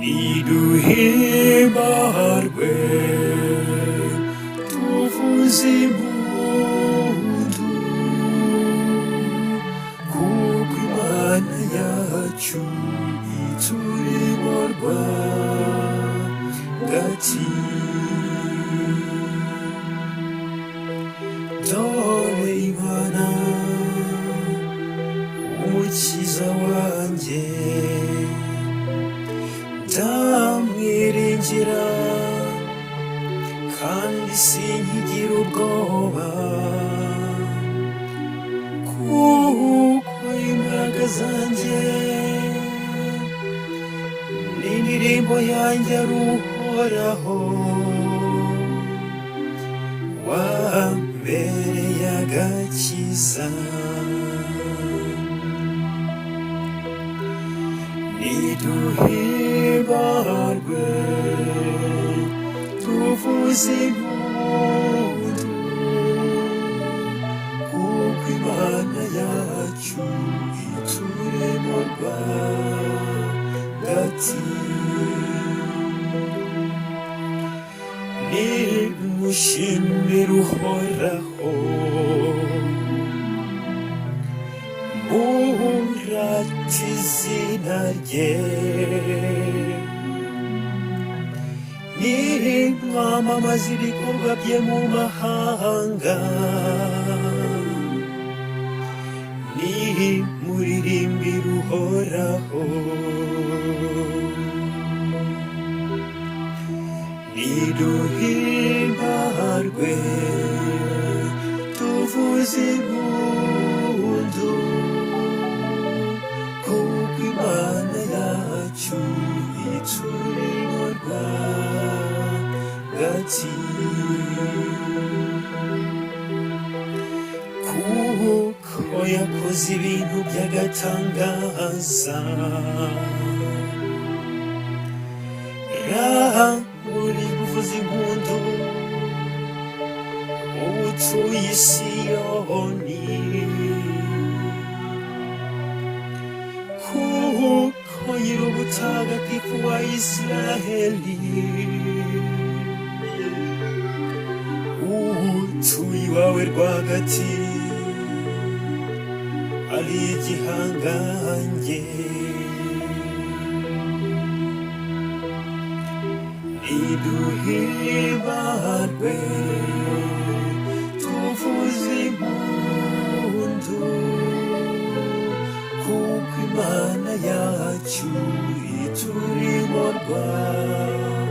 niduhimbarwe tuvuze impundu kuko Imana yacu iturimo rwagati. Dore Imana umukiza wanjye, ndamwiringira kandi sinkigira ubwoba, kuko imbaraga zanjye n'indirimbo yanjye ari Uhoraho wambereye agakiza. Niduhimbarwe tuvuze impundu kuko Imana yacu iturimo rwagati. Nimushimire Uhoraho, murate izina rye, nimwamamaze ibikorwa bye mu mahanga, nimuririmbire Uhoraho. Niduhimbarwe tuvuze impundu kuko Imana yacu iturimo rwagati. Kuko yakoze ibintu by'agatangaza, muri kuvuza impundu utuye i Siyoni, kuko nyir'ubutagatifu wa Israheli utuye iwawe rwagati ari igihangange. Niduhimbarwe tuvuze impundu kuko Imana yacu iturimo rwagati.